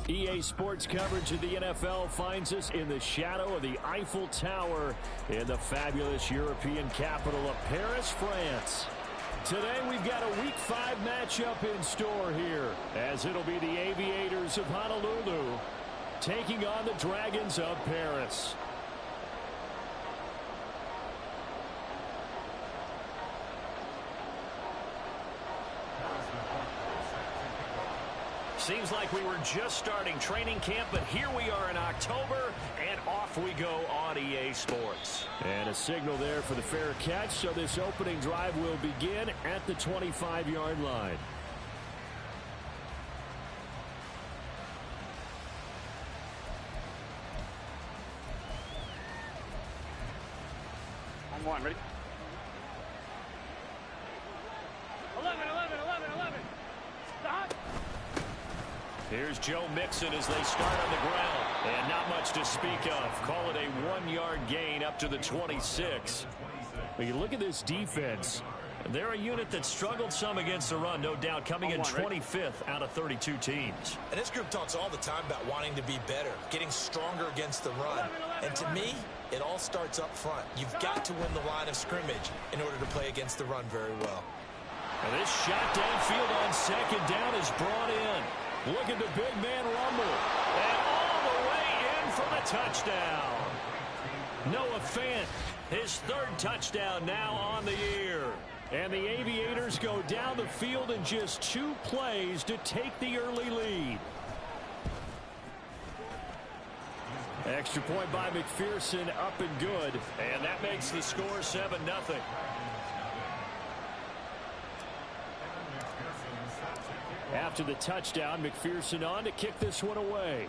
EA Sports coverage of the NFL finds us in the shadow of the Eiffel Tower in the fabulous European capital of Paris, France. Today we've got a Week 5 matchup in store here, as it'll be the Aviators of Honolulu taking on the Dragons of Paris. Seems like we were just starting training camp, but here we are in October, and off we go on EA Sports. And a signal there for the fair catch, so this opening drive will begin at the 25-yard line. On one, ready? 11. Stop. Here's Joe Mixon as they start on the ground. And not much to speak of. Call it a 1-yard gain up to the 26. When you look at this defense, they're a unit that struggled some against the run, no doubt, coming in 25th out of 32 teams. And this group talks all the time about wanting to be better, getting stronger against the run. And to me, it all starts up front. You've got to win the line of scrimmage in order to play against the run very well. And this shot downfield on second down is brought in. Look at the big man rumble. And all the way in for the touchdown. Noah Fant, his third touchdown now on the year. And the Aviators go down the field in just 2 plays to take the early lead. Extra point by McPherson, up and good. And that makes the score 7-0. After the touchdown, McPherson on to kick this one away.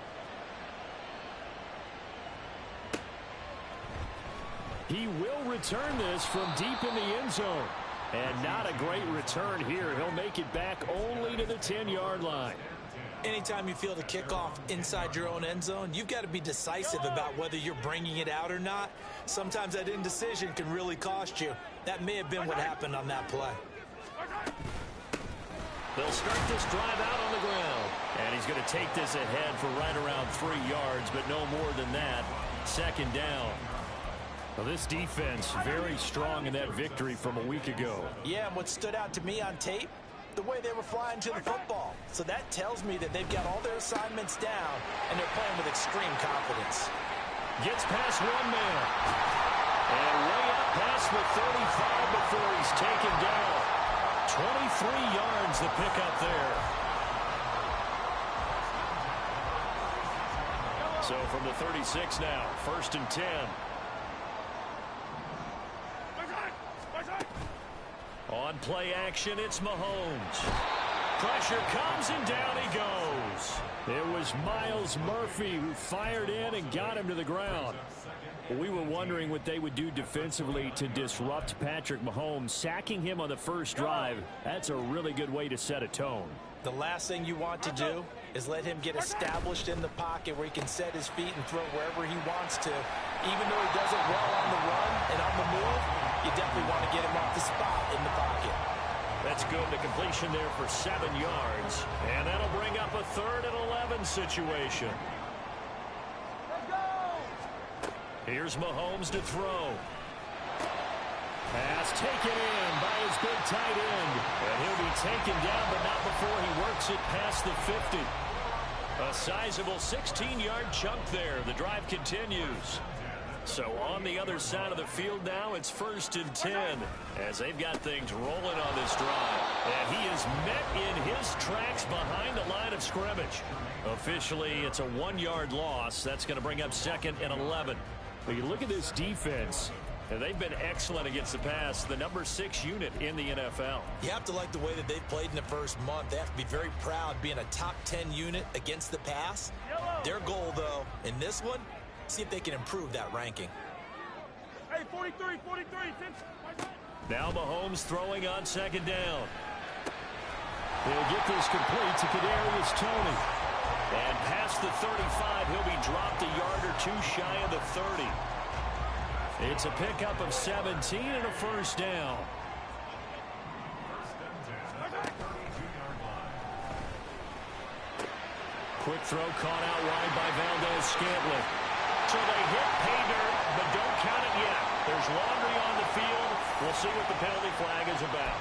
He will return this from deep in the end zone. And not a great return here. He'll make it back only to the 10-yard line. Anytime you field a kickoff inside your own end zone, you've got to be decisive about whether you're bringing it out or not. Sometimes that indecision can really cost you. That may have been what happened on that play. They'll start this drive out on the ground. And he's going to take this ahead for right around 3 yards, but no more than that. Second down. Well, this defense very strong in that victory from a week ago. Yeah, and what stood out to me on tape, the way they were flying to the football. So that tells me that they've got all their assignments down, and they're playing with extreme confidence. Gets past one man. And way up past the 35 before he's taken down. 23 yards the pickup there. So from the 36 now, 1st and 10. On play action, it's Mahomes. Pressure comes and down he goes. It was Miles Murphy who fired in and got him to the ground. We were wondering what they would do defensively to disrupt Patrick Mahomes. Sacking him on the first drive, that's a really good way to set a tone. The last thing you want to do is let him get established in the pocket where he can set his feet and throw wherever he wants to. Even though he does it well on the run and on the move, you definitely want to get him off the spot in the pocket. That's good. The completion there for 7 yards. And that'll bring up a 3rd and 11 situation. Here's Mahomes to throw. Pass taken in by his big tight end. And he'll be taken down, but not before he works it past the 50. A sizable 16-yard chunk there. The drive continues. So on the other side of the field now, it's 1st and 10 as they've got things rolling on this drive. And he is met in his tracks behind the line of scrimmage. Officially, it's a 1-yard loss. That's going to bring up 2nd and 11. But you look at this defense, and they've been excellent against the pass, the number 6 unit in the NFL. You have to like the way that they've played in the first month. They have to be very proud being a top 10 unit against the pass. Their goal, though, in this one, see if they can improve that ranking. Hey, 43. Now Mahomes throwing on 2nd down. He'll get this complete to Kadarius Toney. And past the 35, he'll be dropped a yard or 2 shy of the 30. It's a pickup of 17 and a 1st down. Quick throw caught out wide by Valdez-Scantling. So they hit pay dirt, but don't count it yet. There's laundry on the field. We'll see what the penalty flag is about.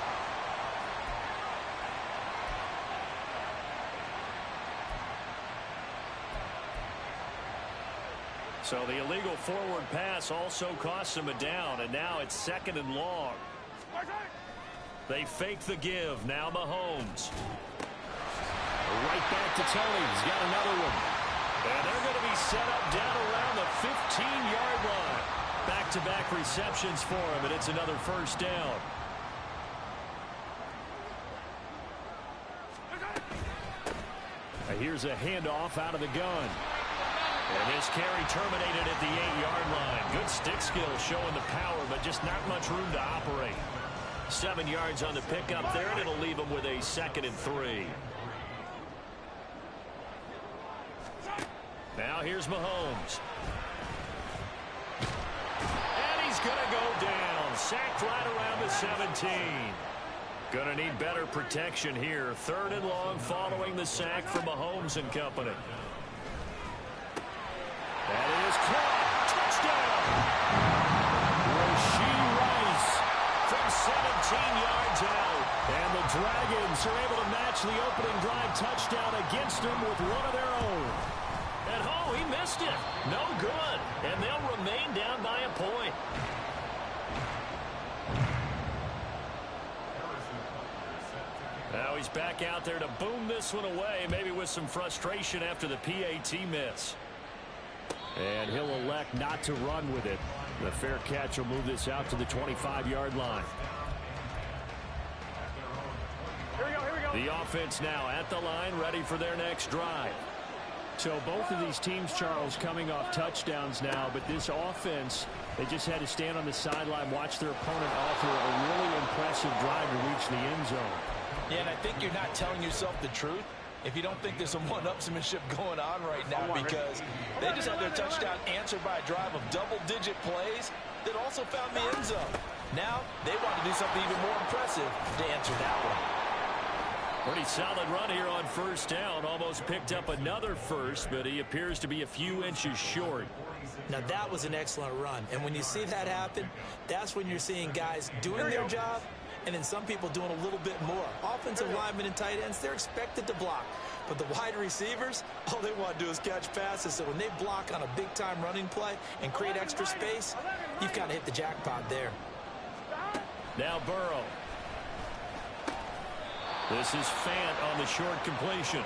So the illegal forward pass also costs him a down, and now it's 2nd and long. They fake the give. Now Mahomes. Right back to Tony. He's got another one. And they're going to be set up down around the 15-yard line. Back-to-back receptions for him, and it's another first down. Here's a handoff out of the gun. And this carry terminated at the 8-yard line. Good stick skill showing the power, but just not much room to operate. 7 yards on the pickup there, and it'll leave him with a 2nd and 3. Now here's Mahomes. And he's going to go down. Sacked right around the 17. Going to need better protection here. 3rd and long following the sack from Mahomes and company. That is caught. Touchdown. Rashee Rice from 17 yards out. And the Dragons are able to match the opening drive touchdown against them with one of their own. And oh, he missed it. No good. And they'll remain down by a point. Now he's back out there to boom this one away, maybe with some frustration after the PAT miss. And he'll elect not to run with it. The fair catch will move this out to the 25-yard line. Here we go. The offense now at the line, ready for their next drive. So both of these teams, Charles, coming off touchdowns now, but this offense, they just had to stand on the sideline, watch their opponent offer a really impressive drive to reach the end zone. Yeah, and I think you're not telling yourself the truth if you don't think there's some one-upsmanship going on right now, because they just had their touchdown answered by a drive of double-digit plays that also found the end zone. Now they want to do something even more impressive to answer that one. Pretty solid run here on first down. Almost picked up another first, but he appears to be a few inches short. Now that was an excellent run, and when you see that happen, that's when you're seeing guys doing their job and then some people doing a little bit more. Offensive linemen and tight ends, they're expected to block. But the wide receivers, all they want to do is catch passes. So when they block on a big-time running play and create extra space, you've got to hit the jackpot there. Now Burrow. This is Fant on the short completion.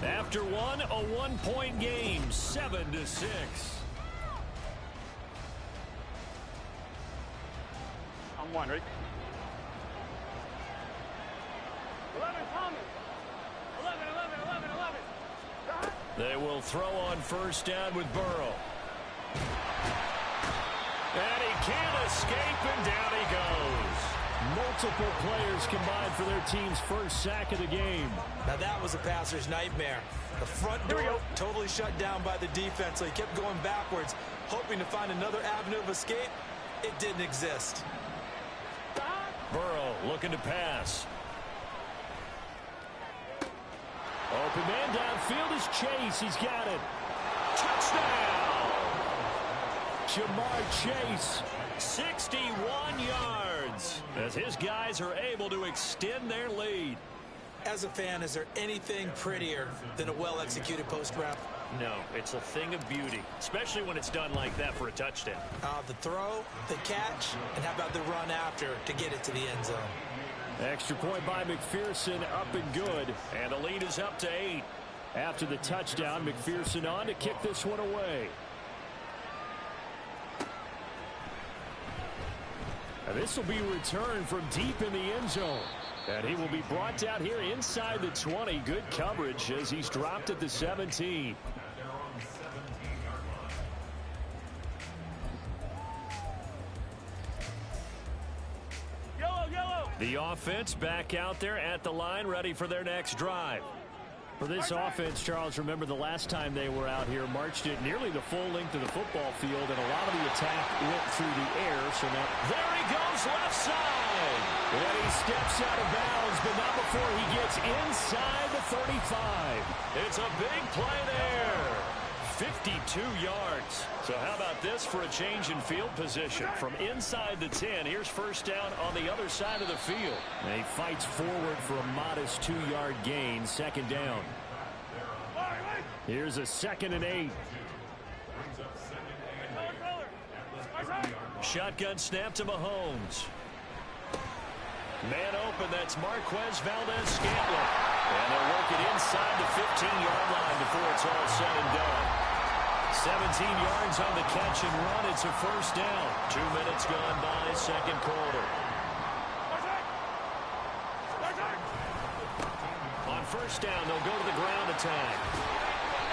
After one, a one-point game, 7-6. I'm one, right? 11, Thomas. 11. They will throw on first down with Burrow. And he can't escape, and down he goes. Multiple players combined for their team's first sack of the game. Now that was a passer's nightmare. The front door totally shut down by the defense, so he kept going backwards, hoping to find another avenue of escape. It didn't exist. Burrow looking to pass. Open man downfield is Chase. He's got it. Touchdown! Jamar Chase, 61 yards, as his guys are able to extend their lead. As a fan, is there anything prettier than a well-executed post route? No, it's a thing of beauty, especially when it's done like that for a touchdown. The throw, the catch, and how about the run after to get it to the end zone? Extra point by McPherson, up and good, and the lead is up to 8. After the touchdown, McPherson on to kick this one away. And this will be returned from deep in the end zone. And he will be brought down here inside the 20. Good coverage as he's dropped at the 17. Yellow. The offense back out there at the line, ready for their next drive. For this offense, Charles, remember the last time they were out here, marched it nearly the full length of the football field, and a lot of the attack went through the air. So now, there he goes, left side. And he steps out of bounds, but not before he gets inside the 35. It's a big play there. 52 yards. So how about this for a change in field position? From inside the 10, here's first down on the other side of the field. And he fights forward for a modest 2-yard gain, second down. Here's a 2nd and 8. Shotgun snap to Mahomes. Man open, that's Marquez Valdez-Scantling. And they'll work it inside the 15-yard line before it's all said and done. 17 yards on the catch and run. It's a first down. 2 minutes gone by, second quarter. On first down, they'll go to the ground attack.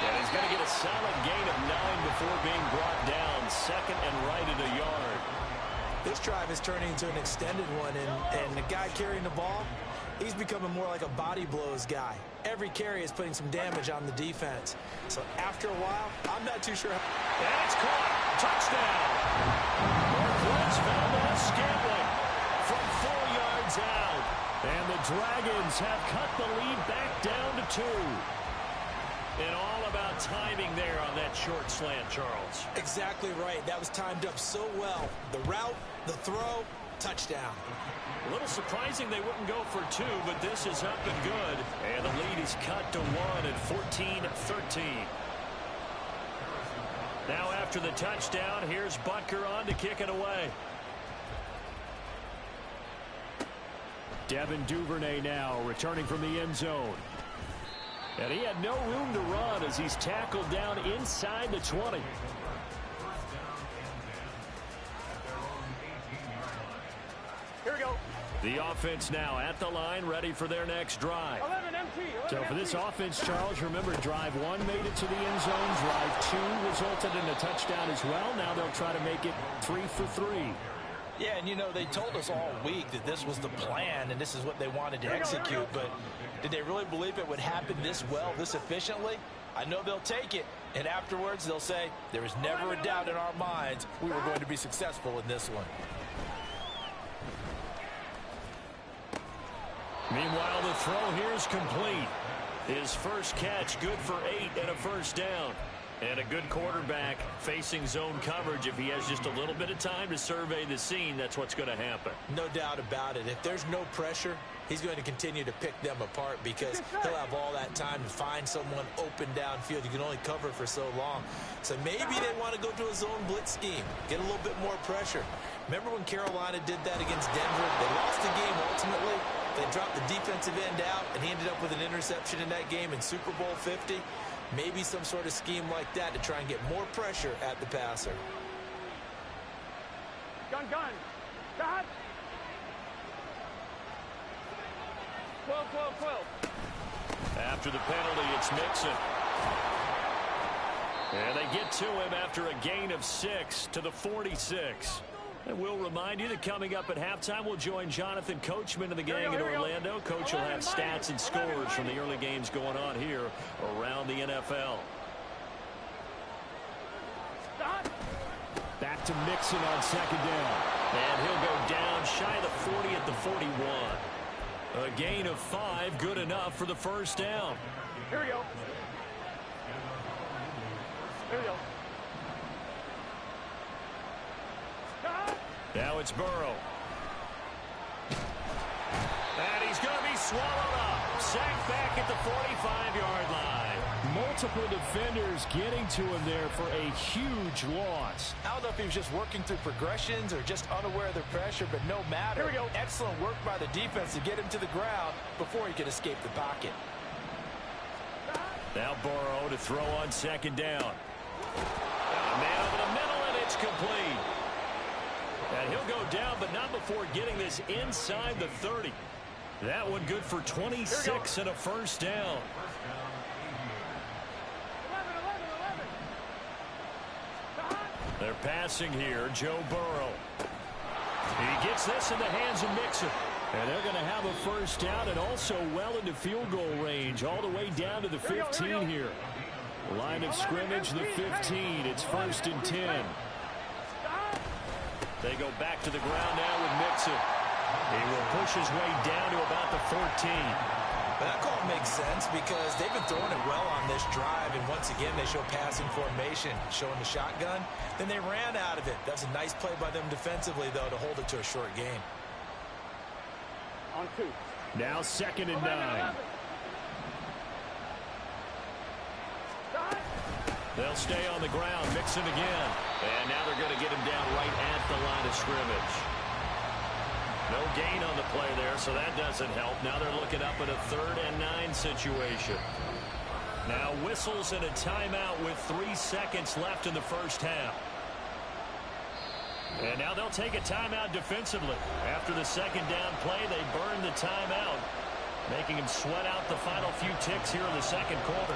And he's going to get a solid gain of 9 before being brought down. Second and right at a yard. This drive is turning into an extended one, and the guy carrying the ball, he's becoming more like a body blows guy. Every carry is putting some damage on the defense. So after a while, I'm not too sure. And it's caught. Touchdown. Marquez Valdez-Scantling from 4 yards out. And the Dragons have cut the lead back down to 2. And all about timing there on that short slant, Charles. Exactly right. That was timed up so well. The route, the throw, touchdown. A little surprising they wouldn't go for 2, but this is up and good. And the lead is cut to 1 at 14-13. Now after the touchdown, here's Butker on to kick it away. Devin Duvernay now returning from the end zone. And he had no room to run as he's tackled down inside the 20. Here we go. The offense now at the line, ready for their next drive. 11 MT. 11 So for this offense, Charles, remember drive 1 made it to the end zone. Drive 2 resulted in a touchdown as well. Now they'll try to make it 3 for 3. Yeah, and you know, they told us all week that this was the plan and this is what they wanted to execute, but did they really believe it would happen this well, this efficiently? I know they'll take it, and afterwards they'll say, there was never a doubt in our minds we were going to be successful in this one. Meanwhile, the throw here is complete. His first catch, good for 8 and a first down. And a good quarterback facing zone coverage. If he has just a little bit of time to survey the scene, that's what's going to happen. No doubt about it. If there's no pressure, he's going to continue to pick them apart because he'll have all that time to find someone open downfield. You can only cover for so long. So maybe they want to go to a zone blitz scheme, get a little bit more pressure. Remember when Carolina did that against Denver? They lost the game ultimately. They dropped the defensive end out, and he ended up with an interception in that game in Super Bowl 50. Maybe some sort of scheme like that to try and get more pressure at the passer. Gun. Got. 12. After the penalty, it's Mixon. And they get to him after a gain of 6 to the 46. And we'll remind you that coming up at halftime, we'll join Jonathan Coachman and the gang in Orlando. Coach will have stats and scores from the early games going on here around the NFL. Back to Mixon on second down. And he'll go down shy of the 40 at the 41. A gain of 5, good enough for the first down. Here we go. Now it's Burrow. And he's going to be swallowed up. Sacked back at the 45-yard line. Multiple defenders getting to him there for a huge loss. I don't know if he was just working through progressions or just unaware of the pressure, but no matter. Here we go. Excellent work by the defense to get him to the ground before he could escape the pocket. Now Burrow to throw on second down. And a man over the middle, and it's complete. And he'll go down, but not before getting this inside the 30. That one good for 26 and a first down. 11. They're passing here, Joe Burrow. He gets this in the hands of Mixon. And they're going to have a first down and also well into field goal range, all the way down to the 15 here. Line of scrimmage, the 15. It's 1st and 10. They go back to the ground now with Mixon. He will push his way down to about the 14. But that call makes sense because they've been throwing it well on this drive, and once again they show passing formation, showing the shotgun. Then they ran out of it. That's a nice play by them defensively, though, to hold it to a short game. On 2. Now 2nd and 9. They'll stay on the ground, Mixon again. And now they're going to get him down right at the line of scrimmage. No gain on the play there, so that doesn't help. Now they're looking up at a 3rd and 9 situation. Now whistles and a timeout with 3 seconds left in the first half. And now they'll take a timeout defensively. After the 2nd down play, they burn the timeout, making him sweat out the final few ticks here in the 2nd quarter.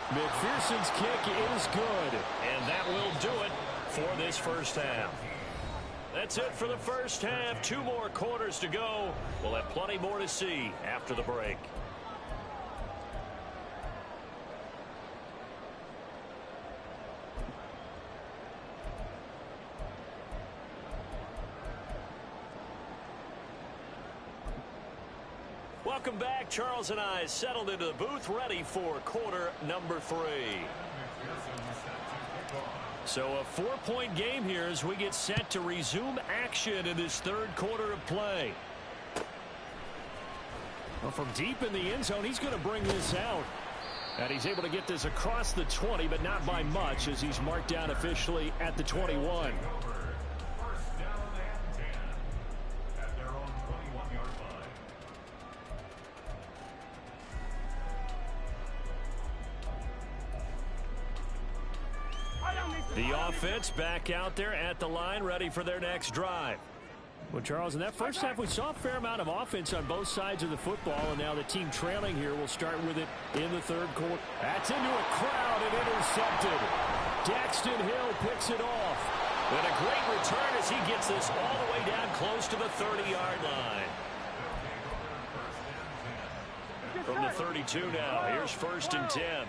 McPherson's kick is good. And that will do it for this first half. That's it for the first half. 2 more quarters to go. We'll have plenty more to see after the break. Welcome back. Charles and I settled into the booth, ready for quarter number 3. So a 4-point game here as we get set to resume action in this 3rd quarter of play. Well, from deep in the end zone, he's going to bring this out. And he's able to get this across the 20, but not by much, as he's marked down officially at the 21. The offense back out there at the line, ready for their next drive. Well, Charles, in that first half, we saw a fair amount of offense on both sides of the football, and now the team trailing here will start with it in the 3rd quarter. That's into a crowd and intercepted. Daxton Hill picks it off. And a great return as he gets this all the way down close to the 30-yard line. From the 32 now, here's 1st and 10.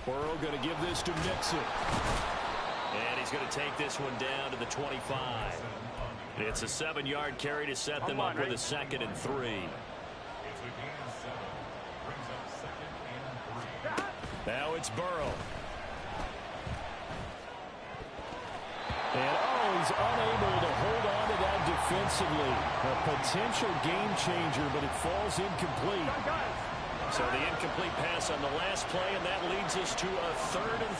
Burrow going to give this to Mixon. And he's going to take this one down to the 25. It's a 7-yard carry to set them up with a 2nd and 3. Now it's Burrow. And he's unable to hold on to that defensively. A potential game changer, but it falls incomplete. So the incomplete pass on the last play, and that leads us to a 3rd and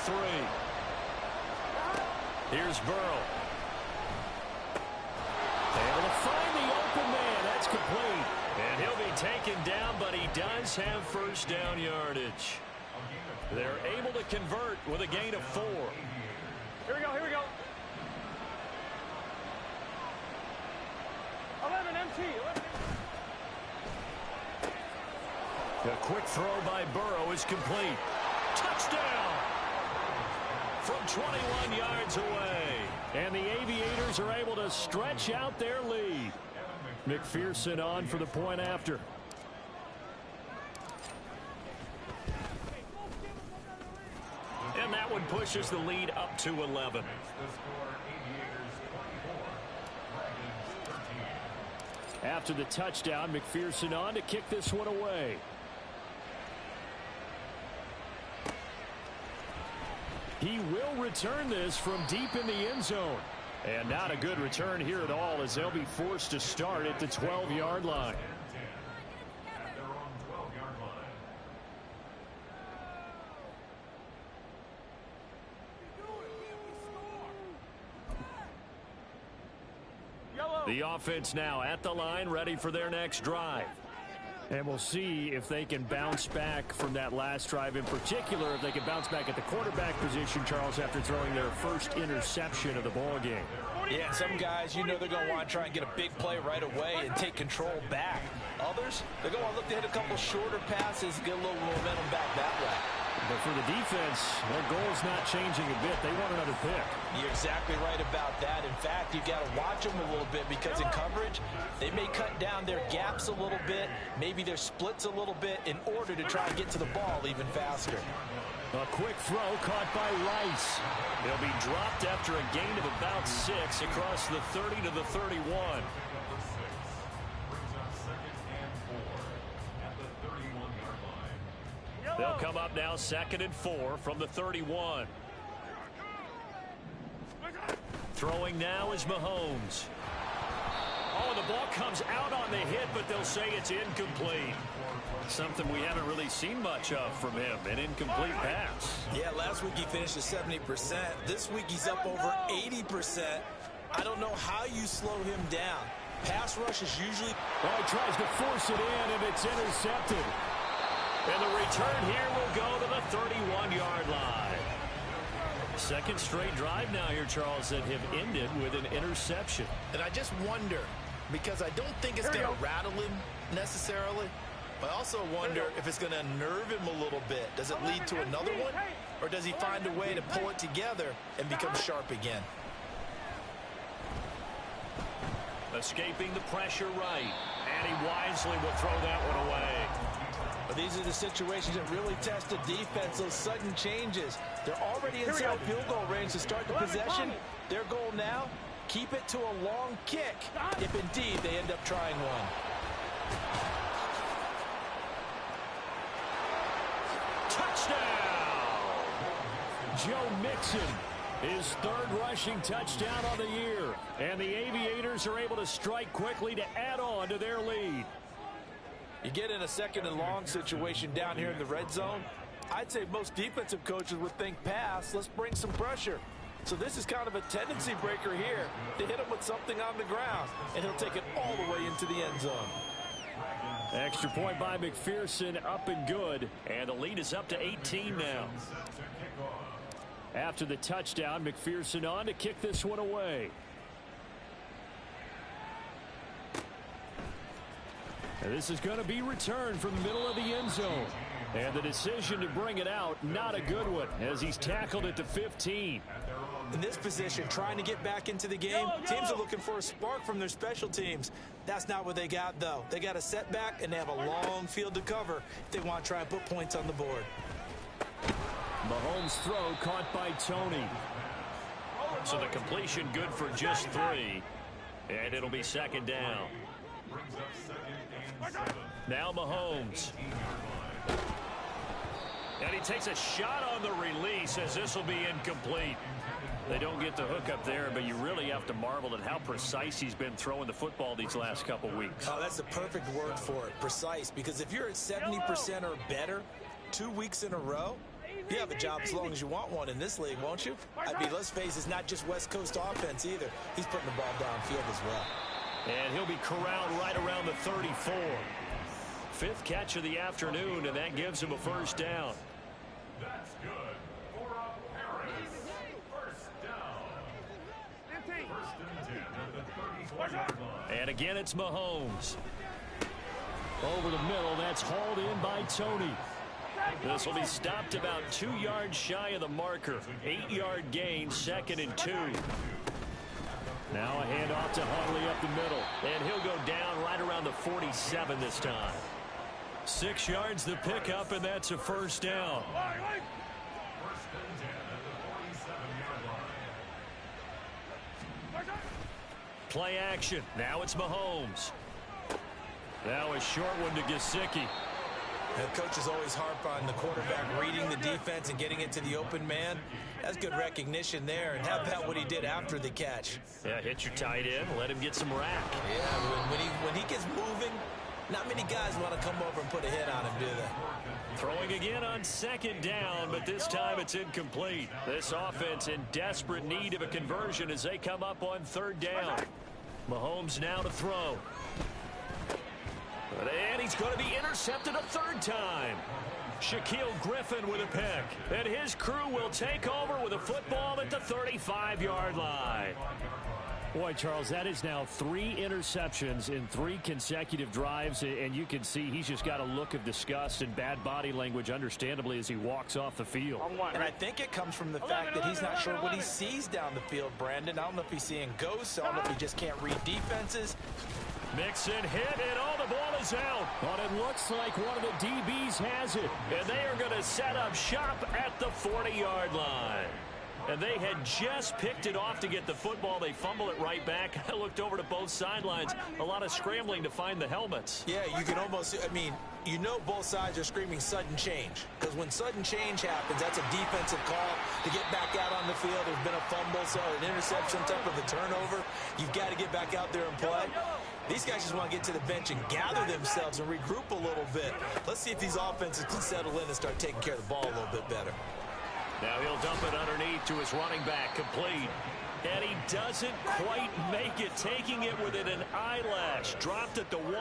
3. Here's Burrow. Able to find the open man. That's complete. And he'll be taken down, but he does have first down yardage. They're able to convert with a gain of 4. Here we go, here we go. 11 MT, 11. A quick throw by Burrow is complete. Touchdown! From 21 yards away. And the Aviators are able to stretch out their lead. McPherson on for the point after. And that one pushes the lead up to 11. After the touchdown, McPherson on to kick this one away. He will return this from deep in the end zone. And not a good return here at all, as they'll be forced to start at the 12-yard line. The offense now at the line, ready for their next drive. And we'll see if they can bounce back from that last drive, in particular, if they can bounce back at the quarterback position, Charles, after throwing their first interception of the ball game. Yeah, some guys, you know they're going to want to try and get a big play right away and take control back. Others, they're going to look to hit a couple shorter passes, get a little momentum back that way. But for the defense, their goal's not changing a bit. They want another pick. You're exactly right about that. In fact, you've got to watch them a little bit because in coverage, they may cut down their gaps a little bit, maybe their splits a little bit in order to try and get to the ball even faster. A quick throw caught by Rice. He'll be dropped after a gain of about 6 across the 30 to the 31. They'll come up now 2nd and 4 from the 31. Throwing now is Mahomes. Oh, the ball comes out on the hit, but they'll say it's incomplete. Something we haven't really seen much of from him, an incomplete pass. Yeah, last week he finished at 70%. This week he's up over 80%. I don't know how you slow him down. Pass rush is usually... Well, he tries to force it in, and it's intercepted. And the return here will go to the 31-yard line. Second straight drive now here, Charles, that have ended with an interception. And I just wonder, because I don't think it's going to rattle him necessarily, but I also wonder if it's going to unnerve him a little bit. Does it lead to another one? Or does he find a way to pull it together and become sharp again? Escaping the pressure right. And he wisely will throw that one away. But these are the situations that really test the defense, those sudden changes. They're already inside field goal range to start the possession. Their goal now, keep it to a long kick, if indeed they end up trying one. Touchdown! Joe Mixon, his 3rd rushing touchdown on the year. And the Aviators are able to strike quickly to add on to their lead. You get in a 2nd and long situation down here in the red zone, I'd say most defensive coaches would think pass, let's bring some pressure. So this is kind of a tendency breaker here to hit him with something on the ground, and he'll take it all the way into the end zone. Extra point by McPherson, up and good. And the lead is up to 18 now. After the touchdown, McPherson on to kick this one away. And this is going to be returned from the middle of the end zone. And the decision to bring it out, not a good one, as he's tackled at the 15. In this position, trying to get back into the game, teams are looking for a spark from their special teams. That's not what they got, though. They got a setback, and they have a long field to cover if they want to try and put points on the board. Mahomes' throw caught by Tony. So the completion good for just 3. And it'll be 2nd down. Now Mahomes. And he takes a shot on the release as this will be incomplete. They don't get the hook up there, but you really have to marvel at how precise he's been throwing the football these last couple weeks. Oh, that's the perfect word for it, precise, because if you're at 70% or better 2 weeks in a row, you have a job as long as you want one in this league, won't you? I mean, let's face it, it's not just West Coast offense either. He's putting the ball downfield as well. And he'll be corralled right around the 34. 5th catch of the afternoon, and that gives him a 1st down. That's good for a Harris. 1st down. 1st and 10 at the 34-yard line. And again, it's Mahomes. Over the middle, that's hauled in by Tony. This will be stopped about 2 yards shy of the marker. 8-yard gain, 2nd and 2. Now a handoff to Huntley up the middle. And he'll go down right around the 47 this time. 6 yards the pickup, and that's a 1st down. 1st and 10 at the 47-yard line. Play action. Now it's Mahomes. Now a short one to Gesicki. The coaches always harp on the quarterback reading the defense and getting it to the open man. That's good recognition there. And how about what he did after the catch? Yeah, hit your tight end, let him get some rack. Yeah, when he gets moving, not many guys want to come over and put a hit on him, do they? Throwing again on 2nd down, but this time it's incomplete. This offense in desperate need of a conversion as they come up on 3rd down. Mahomes now to throw. And he's going to be intercepted a 3rd time. Shaquille Griffin with a pick. And his crew will take over with a football at the 35-yard line. Boy, Charles, that is now 3 interceptions in 3 consecutive drives, and you can see he's just got a look of disgust and bad body language, understandably, as he walks off the field. And I think it comes from the fact that he's not sure what he sees down the field, Brandon. I don't know if he's seeing ghosts. I don't know if he just can't read defenses. Mixon hit, and all the ball is out. But it looks like one of the DBs has it, and they are going to set up shop at the 40-yard line. And they had just picked it off to get the football. They fumble it right back. I looked over to both sidelines. A lot of scrambling to find the helmets. Yeah, you can almost, I mean, you know both sides are screaming sudden change. Because when sudden change happens, that's a defensive call to get back out on the field. There's been a fumble, so an interception, type of a turnover. You've got to get back out there and play. These guys just want to get to the bench and gather themselves and regroup a little bit. Let's see if these offenses can settle in and start taking care of the ball a little bit better. Now he'll dump it underneath to his running back, complete. And he doesn't quite make it, taking it within an eyelash. Dropped at the 1.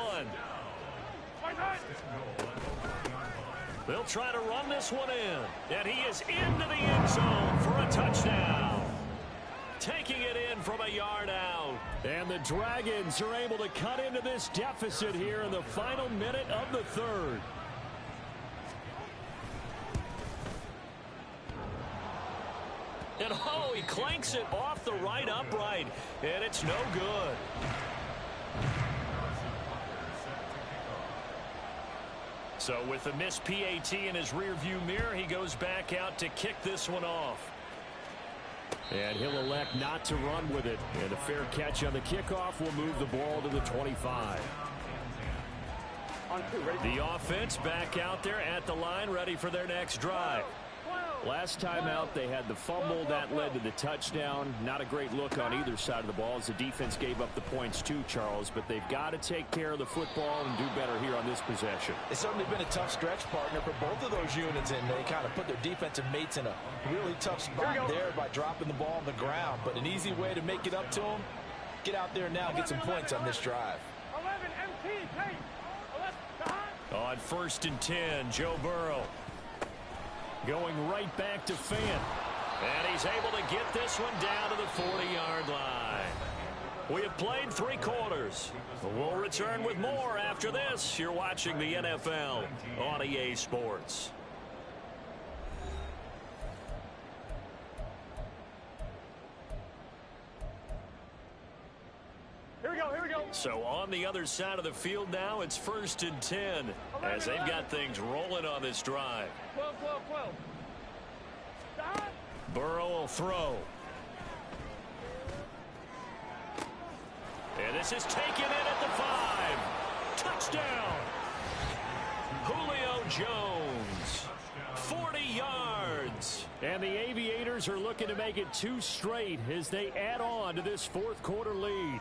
They'll try to run this one in. And he is into the end zone for a touchdown. Taking it in from a yard out. And the Dragons are able to cut into this deficit here in the final minute of the 3rd. And oh, he clanks it off the right upright. And it's no good. So with the missed PAT in his rearview mirror, he goes back out to kick this one off. And he'll elect not to run with it. And a fair catch on the kickoff will move the ball to the 25. The offense back out there at the line, ready for their next drive. Last time out, they had the fumble. That led to the touchdown. Not a great look on either side of the ball as the defense gave up the points too, Charles. But they've got to take care of the football and do better here on this possession. It's certainly been a tough stretch, partner, for both of those units, and they kind of put their defensive mates in a really tough spot there by dropping the ball on the ground. But an easy way to make it up to them, get out there now and get some points on this drive. 11 MT, On 1st and 10, Joe Burrow. Going right back to Fant. And he's able to get this one down to the 40-yard line. We have played 3 quarters. We'll return with more after this. You're watching the NFL on EA Sports. Here we go, here we go. So on the other side of the field now, it's 1st and 10 as they've got things rolling on this drive. 12, 12, 12. Stop. Burrow will throw. And this is taken in at the 5. Touchdown. Julio Jones. 40 yards. And the Aviators are looking to make it 2 straight as they add on to this 4th quarter lead.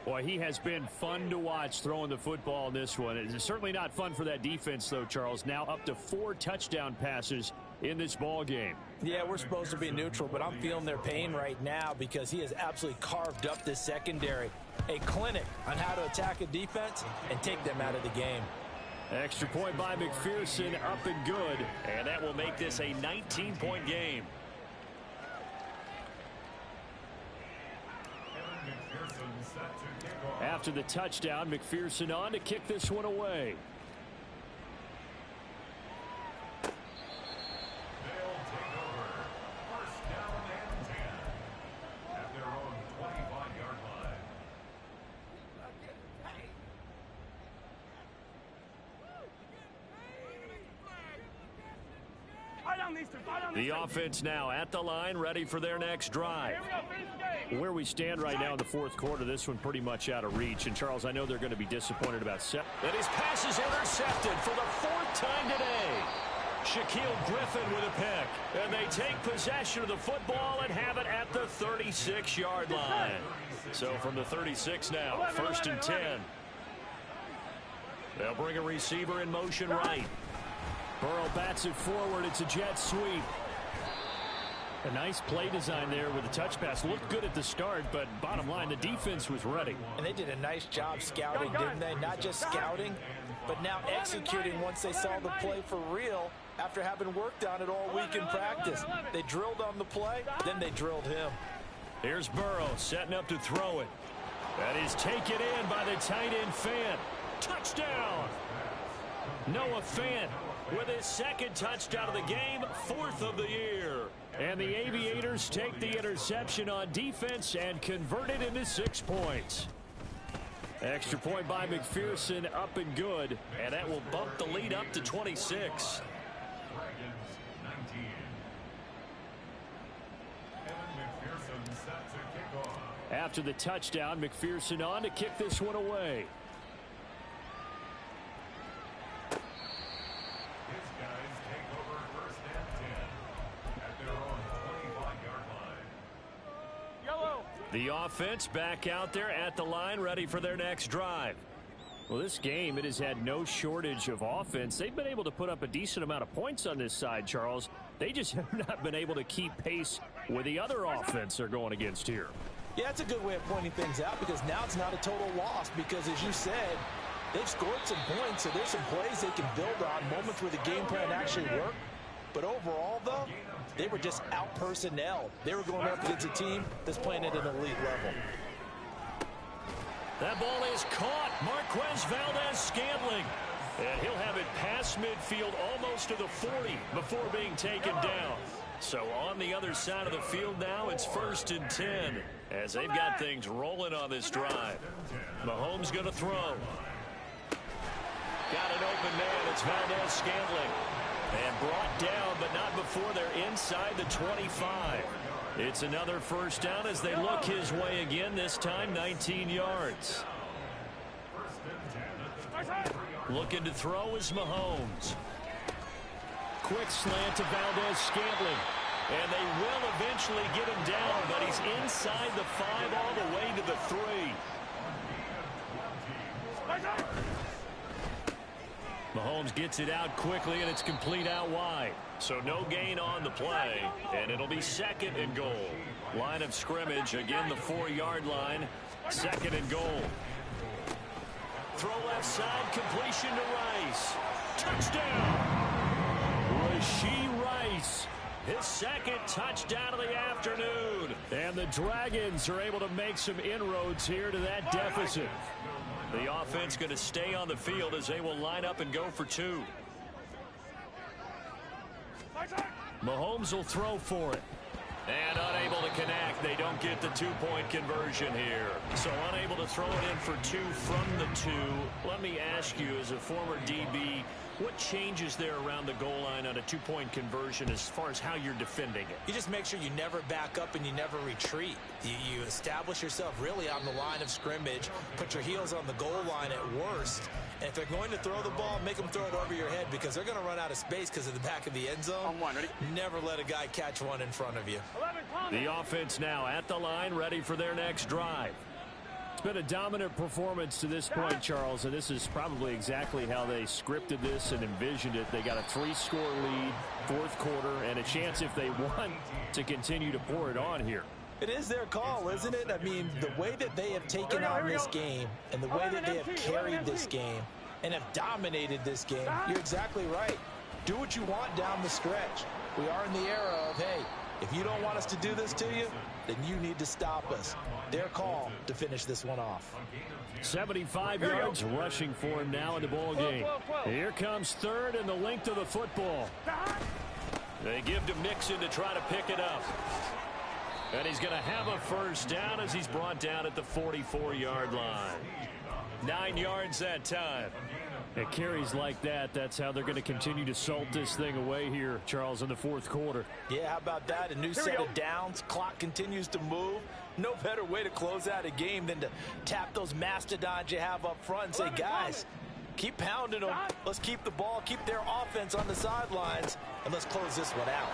Boy, he has been fun to watch throwing the football in this one. It's certainly not fun for that defense, though, Charles. Now up to 4 touchdown passes in this ball game. Yeah, we're supposed to be neutral, but I'm feeling their pain right now because he has absolutely carved up this secondary. A clinic on how to attack a defense and take them out of the game. Extra point by McPherson, up and good. And that will make this a 19-point game. After the touchdown, McPherson on to kick this one away. They'll take over. 1st down and 10 at their own 25-yard line. The offense now at the line, ready for their next drive. Here we go, finish the game. Where we stand right now in the 4th quarter, this one pretty much out of reach. And, Charles, I know they're going to be disappointed about set. And his pass is intercepted for the 4th time today. Shaquille Griffin with a pick. And they take possession of the football and have it at the 36-yard line. So from the 36 now, 1st and 10. They'll bring a receiver in motion right. Burrow bats it forward. It's a jet sweep. A nice play design there with the touch pass. Looked good at the start, but bottom line, the defense was ready. And they did a nice job scouting, didn't they? Not just scouting, but now executing once they saw the play for real after having worked on it all week in practice. They drilled on the play, then they drilled him. Here's Burrow setting up to throw it. That is taken in by the tight end Fant. Touchdown! Noah Fant with his second touchdown of the game, 4th of the year. And the Aviators take the interception on defense and convert it into 6 points. Extra point by McPherson, up and good. And that will bump the lead up to 26. After the touchdown, McPherson on to kick this one away. His guys take over 1st and 10 at their own 25-yard line. Yellow. The offense back out there at the line, ready for their next drive. Well, this game, it has had no shortage of offense. They've been able to put up a decent amount of points on this side, Charles. They just have not been able to keep pace with the other offense they're going against here. Yeah, that's a good way of pointing things out because now it's not a total loss because, as you said, they've scored some points, so there's some plays they can build on, moments where the game plan actually worked. But overall, though, they were just out-personnel. They were going up against a team that's playing at an elite level. That ball is caught. Marquez Valdez-Scantling. And he'll have it past midfield almost to the 40 before being taken down. So on the other side of the field now, it's 1st and 10 as they've got things rolling on this drive. Mahomes going to throw. Got an open man. It's Valdez-Scantling. And brought down, but not before they're inside the 25. It's another 1st down as they look his way again, this time 19 yards. Looking to throw is Mahomes. Quick slant to Valdez-Scantling. And they will eventually get him down, but he's inside the 5 all the way to the 3. Mahomes gets it out quickly, and it's complete out wide. So no gain on the play, and it'll be 2nd and goal. Line of scrimmage, again the 4-yard line, 2nd and goal. Throw left side, completion to Rice. Touchdown! Rashee Rice, his 2nd touchdown of the afternoon. And the Dragons are able to make some inroads here to that deficit. The offense going to stay on the field as they will line up and go for 2. Mahomes will throw for it. And unable to connect. They don't get the 2-point conversion here. So unable to throw it in for 2 from the 2. Let me ask you, as a former DB, what changes there around the goal line on a 2-point conversion as far as how you're defending it? You just make sure you never back up and you never retreat. You establish yourself really on the line of scrimmage, put your heels on the goal line at worst. And if they're going to throw the ball, make them throw it over your head because they're going to run out of space because of the back of the end zone. Never let a guy catch one in front of you. The offense now at the line, ready for their next drive. It's been a dominant performance to this point, Charles, and this is probably exactly how they scripted this and envisioned it. They got a 3-score lead, 4th quarter, and a chance, if they want, to continue to pour it on here. It is their call, isn't it? I mean, the way that they have taken on this game and the way that they have carried this game and have dominated this game, you're exactly right. Do what you want down the stretch. We are in the era of, hey, if you don't want us to do this to you, then you need to stop us. Their call to finish this one off. 75 yards rushing for him now in the ball game. Here comes 3rd and the length of the football. They give to Mixon to try to pick it up. And he's going to have a 1st down as he's brought down at the 44-yard line. 9 yards that time. It carries like that. That's how they're going to continue to salt this thing away here, Charles, in the 4th quarter. Yeah, how about that? A new set of downs. Clock continues to move. No better way to close out a game than to tap those mastodons you have up front and say, guys, keep pounding them. Let's keep the ball, keep their offense on the sidelines, and let's close this one out.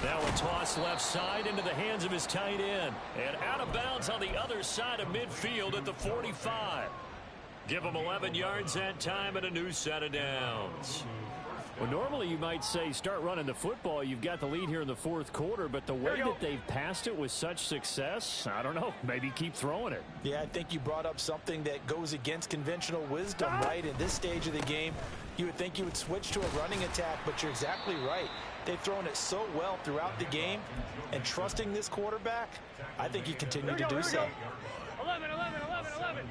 Now a toss left side into the hands of his tight end. And out of bounds on the other side of midfield at the 45. Give him 11 yards that time and a new set of downs. Well, normally you might say start running the football. You've got the lead here in the fourth quarter, but the way that they've passed it with such success, I don't know, maybe keep throwing it. Yeah, I think you brought up something that goes against conventional wisdom, right? In this stage of the game, you would think you would switch to a running attack, but you're exactly right. They've thrown it so well throughout the game, and trusting this quarterback, I think he continued to do so. 11, 11, 11, 11.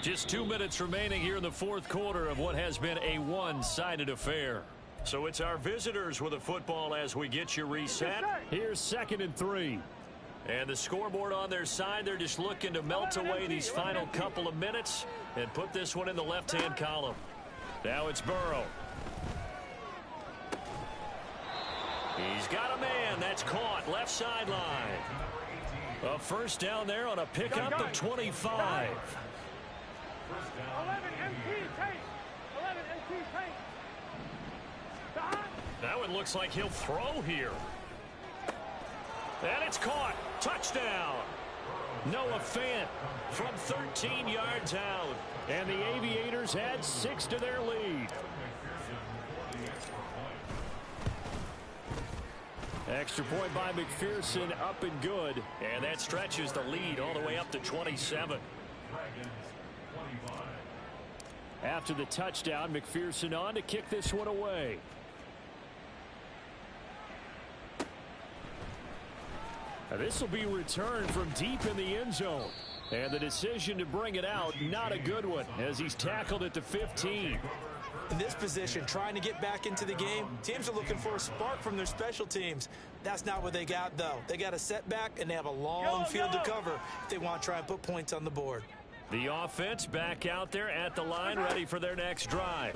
Just 2 minutes remaining here in the fourth quarter of what has been a one-sided affair. So it's our visitors with the football as we get you reset. Here's 2nd and 3. And the scoreboard on their side, they're just looking to melt away these final couple of minutes and put this one in the left-hand column. Now it's Burrow. He's got a man. That's caught. Left sideline. A first down there on a pickup of 25. 11 MT tank. 11 MT tank. That one looks like he'll throw here. And it's caught. Touchdown. Noah Fant from 13 yards out. And the Aviators add 6 to their lead. Extra point by McPherson, up and good. And that stretches the lead all the way up to 27. After the touchdown, McPherson on to kick this one away. Now this will be returned from deep in the end zone. And the decision to bring it out, not a good one, as he's tackled at the 15. In this position, trying to get back into the game, teams are looking for a spark from their special teams. That's not what they got, though. They got a setback, and they have a long field to cover if they want to try and put points on the board. The offense back out there at the line, ready for their next drive.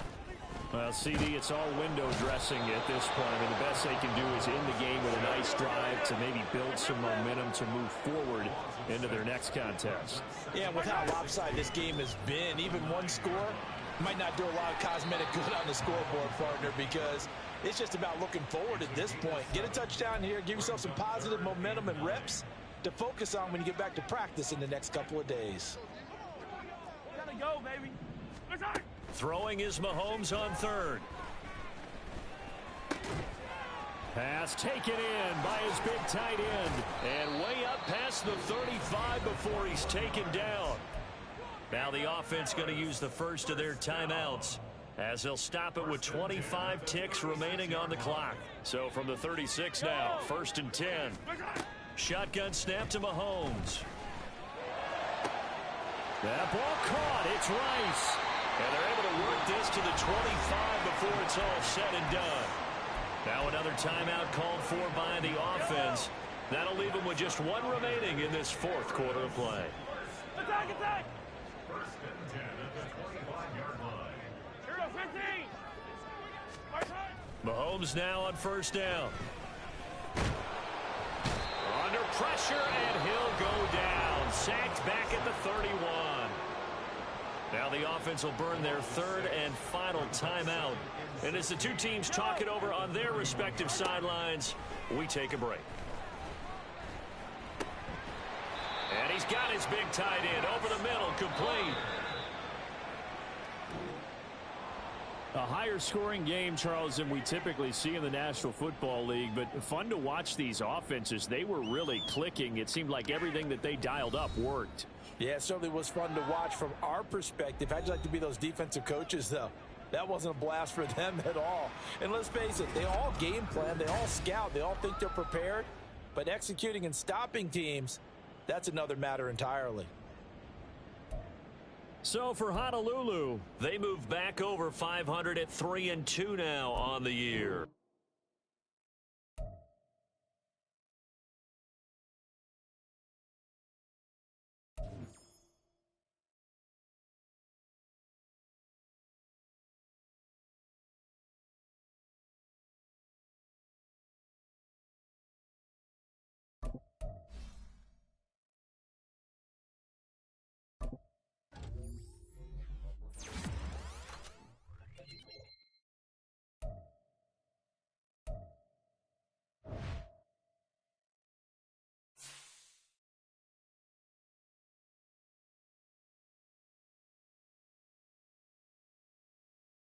Well, CD, it's all window dressing at this point. I mean, the best they can do is in the game with a nice drive to maybe build some momentum to move forward into their next contest. Yeah, with how lopsided this game has been, even one score might not do a lot of cosmetic good on the scoreboard, partner, because it's just about looking forward at this point. Get a touchdown here, give yourself some positive momentum and reps to focus on when you get back to practice in the next couple of days. Gotta go, baby. Throwing is Mahomes on third. Pass taken in by his big tight end. And way up past the 35 before he's taken down. Now the offense going to use the first of their timeouts as they'll stop it with 25 ticks remaining on the clock. So from the 36 now, 1st and 10. Shotgun snap to Mahomes. That ball caught. It's Rice. And they're able to work this to the 25 before it's all said and done. Now another timeout called for by the offense. That'll leave them with just one remaining in this fourth quarter of play. Attack, attack. 1st and 10 at the 25-yard line. Here to 15. Mahomes now on first down. Under pressure, and he'll go down. Sacked back at the 31. Now the offense will burn their third and final timeout. And as the two teams talk it over on their respective sidelines, we take a break. And he's got his big tight end over the middle, complete. A higher scoring game, Charles, than we typically see in the National Football League, but fun to watch these offenses. They were really clicking. It seemed like everything that they dialed up worked. Yeah, it certainly was fun to watch from our perspective. How'd you like to be those defensive coaches, though? That wasn't a blast for them at all. And let's face it, they all game plan, they all scout, they all think they're prepared. But executing and stopping teams, that's another matter entirely. So for Honolulu, they move back over 500 at 3-2 now on the year.